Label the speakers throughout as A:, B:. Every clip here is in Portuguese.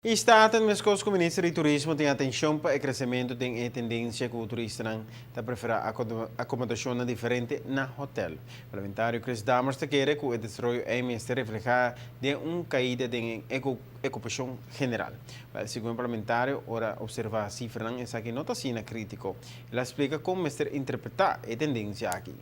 A: Está aten mescos com o Ministro de Turismo tem atenção para o crescimento da tendência que o turista está preferir acomodação diferente na hotel. O parlamentário Chris Damers quer que o desarrollo se refleja de caída de ocupação general. Segundo o parlamentário, ora observa a cifra essa que nota sina crítico. Ele explica como interpretar a tendência aqui.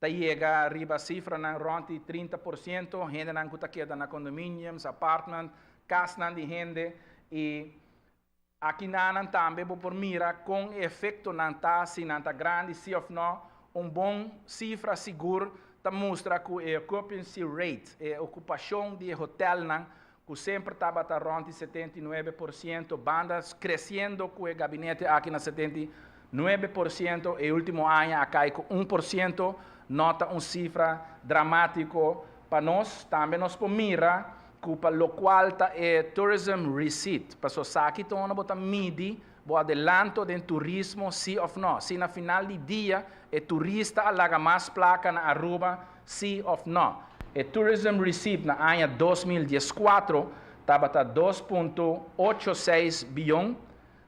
B: Chega arriba a cifra na ronti 30%, gente não está queda na condomínios, apartment, casa de gente e aqui não também por mira com efeito não tá se não tá grande se of não bom cifra seguro tá mostra que a occupancy rate, a ocupação de hotel não que sempre estava tá ronti 79%, bandas crescendo com o gabinete aqui na 79% e último ano a cai com 1%. Nota cifra dramático para nós, também nós mira que para o qual é tourism receipt, para os aqui então nós bota midi, o adelanto do turismo sim ou não, se na final do dia é turista alaga mais placa na Aruba sim ou não. E tourism receipt na ano 2014 estava 2,86 bilhão.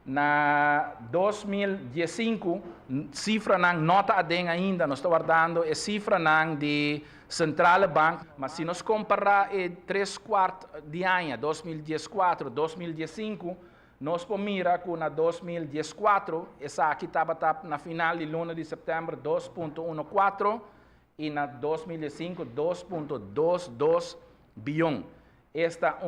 B: Na 2015, cifra não nota ainda, nós estamos guardando a cifra de Central Bank, mas se nós comparar 3/4 de ano, 2014, 2015, nós mira que na 2014, essa aqui estava na final de luna de setembro 2,14 e na 2015 2,22 bilhão. Esta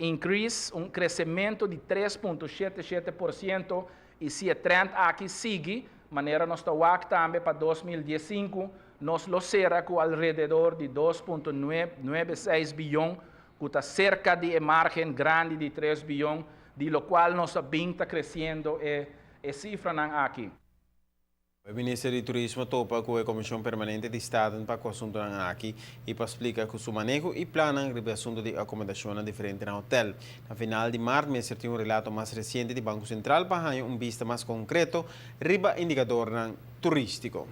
B: increase, crescimento de 3,77% e se a trend aqui sigue, maneira nós estamos também para 2015, nós lo será com alrededor de 2,96 bilhão, que está cerca de margem grande de 3 bilhão, de lo qual nossa BIM está crescendo e cifra aqui.
A: O Ministro de Turismo topa com a Comissão Permanente de Estado para o assunto aqui e para explicar que o manejo e plano sobre o assunto de acomodação diferente no hotel. Na final de março, o Ministro tem relato mais recente do Banco Central para vista mais concreto riba indicador turístico.